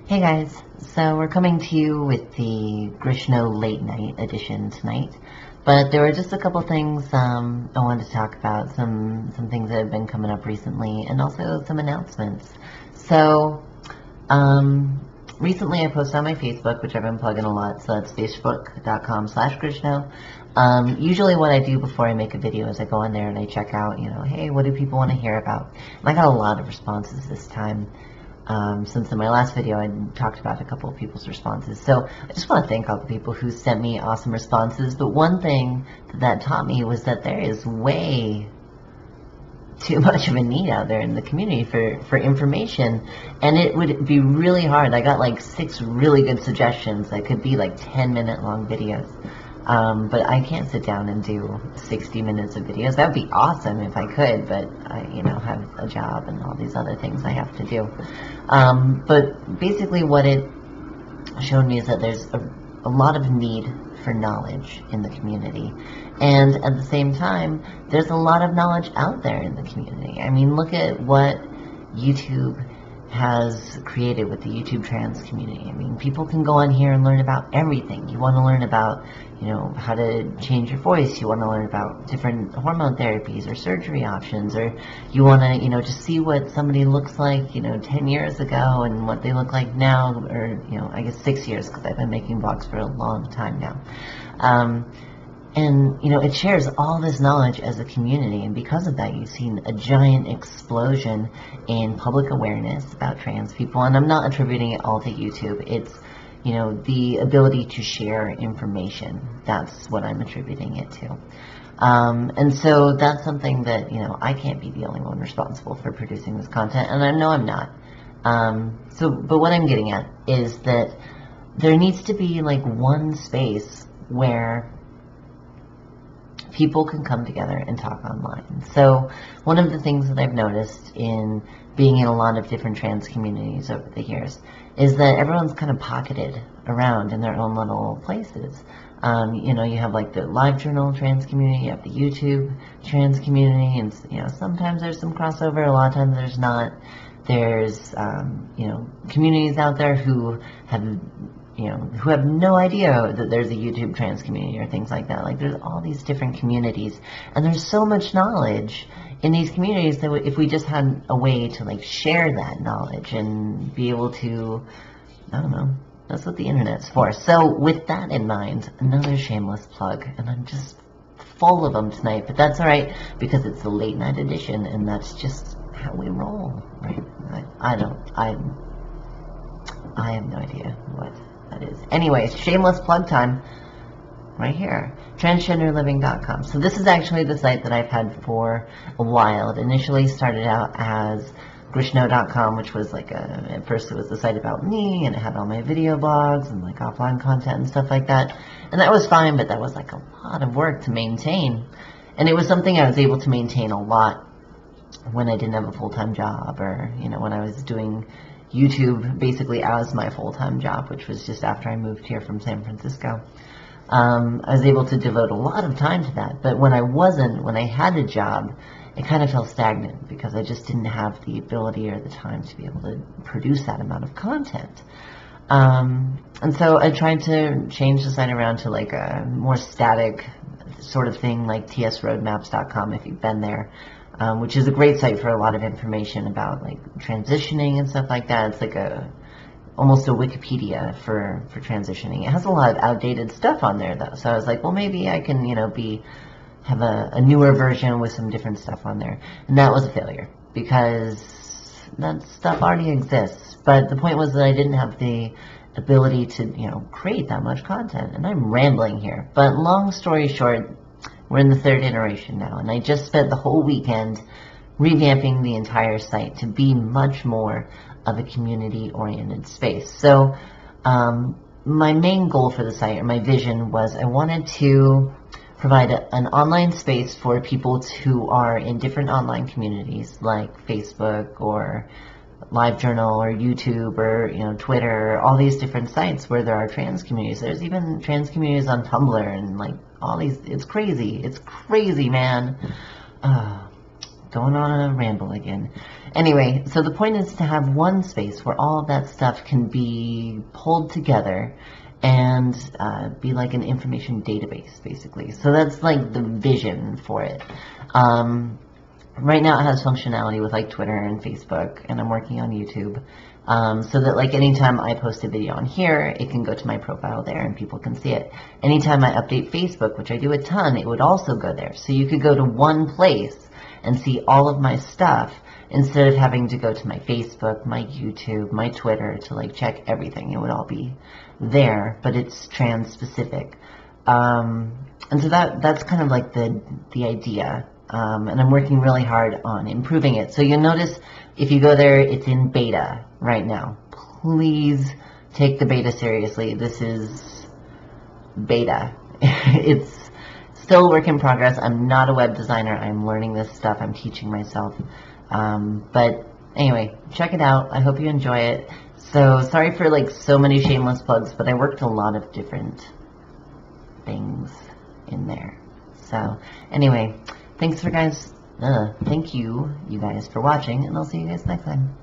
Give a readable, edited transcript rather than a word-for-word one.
Hey guys, so we're coming to you with the Grishno late night edition tonight, but there were just a couple things I wanted to talk about, some things that have been coming up recently, and also some announcements. So recently I posted on my Facebook, which I've been plugging a lot, so that's facebook.com/Grishno. Usually what I do before I make a video is I go on there and I check out, hey, what do people want to hear about? And I got a lot of responses this time. Since in my last video I talked about a couple of people's responses. So I just want to thank all the people who sent me awesome responses. But one thing that taught me was that there is way too much of a need out there in the community for information, and it would be really hard. I got like 6 really good suggestions that could be like 10-minute long videos. But I can't sit down and do 60 minutes of videos. That would be awesome if I could, but I, have a job and all these other things I have to do. But basically what it showed me is that there's a lot of need for knowledge in the community. And at the same time, there's a lot of knowledge out there in the community. I mean, look at what YouTube has created with the YouTube trans community. I mean, people can go on here and learn about everything. You want to learn about, how to change your voice. You want to learn about different hormone therapies or surgery options, or you want to, just see what somebody looks like, 10 years ago and what they look like now, or, I guess 6 years, because I've been making vlogs for a long time now. And, it shares all this knowledge as a community, and because of that, you've seen a giant explosion in public awareness about trans people. And I'm not attributing it all to YouTube. It's, the ability to share information. That's what I'm attributing it to. And so that's something that, I can't be the only one responsible for producing this content, and I know I'm not. But what I'm getting at is that there needs to be like one space where people can come together and talk online. So one of the things that I've noticed in being in a lot of different trans communities over the years is that everyone's kind of pocketed around in their own little places. You have like the LiveJournal trans community, you have the YouTube trans community, and sometimes there's some crossover, a lot of times there's not. There's communities out there who have who have no idea that there's a YouTube trans community or things like that. Like, there's all these different communities, and there's so much knowledge in these communities that if we just had a way to like share that knowledge and be able to, I don't know, that's what the internet's for. So with that in mind, another shameless plug, and I'm just full of them tonight, but that's all right because it's the late night edition, and that's just how we roll, right? I have no idea what that is. Anyways, shameless plug time right here, transgenderliving.com. So this is actually the site that I've had for a while. It initially started out as Grishno.com, which was like at first it was the site about me, and it had all my video blogs and like offline content and stuff like that. And that was fine, but that was like a lot of work to maintain. And it was something I was able to maintain a lot when I didn't have a full-time job, or, when I was doing YouTube basically as my full-time job, which was just after I moved here from San Francisco. I was able to devote a lot of time to that, but when I had a job, it kind of felt stagnant because I just didn't have the ability or the time to be able to produce that amount of content. And so I tried to change the site around to like a more static sort of thing, like tsroadmaps.com if you've been there. Which is a great site for a lot of information about like transitioning and stuff like that. It's like almost a Wikipedia for transitioning. It has a lot of outdated stuff on there though, so I was like, well, maybe I can have a newer version with some different stuff on there. And that was a failure because that stuff already exists. But the point was that I didn't have the ability to create that much content. And I'm rambling here, but long story short, we're in the 3rd iteration now, and I just spent the whole weekend revamping the entire site to be much more of a community-oriented space. So my main goal for the site, or my vision, was I wanted to provide an online space for people who are in different online communities like Facebook or LiveJournal or YouTube or Twitter, all these different sites where there are trans communities. There's even trans communities on Tumblr and like all these. It's crazy, man. going on a ramble again. Anyway, so the point is to have one space where all of that stuff can be pulled together and be like an information database, basically. So that's like the vision for it. Right now it has functionality with like Twitter and Facebook, and I'm working on YouTube. So that like anytime I post a video on here, it can go to my profile there and people can see it. Anytime I update Facebook, which I do a ton, it would also go there. So you could go to one place and see all of my stuff instead of having to go to my Facebook, my YouTube, my Twitter to like check everything. It would all be there, but it's trans specific. And so that's kind of like the idea. And I'm working really hard on improving it. So you'll notice if you go there, it's in beta right now. Please take the beta seriously. This is beta. It's still a work in progress. I'm not a web designer. I'm learning this stuff. I'm teaching myself. But anyway, check it out. I hope you enjoy it. So sorry for like so many shameless plugs, but I worked a lot of different things in there. So anyway, thank you, you guys, for watching, and I'll see you guys next time.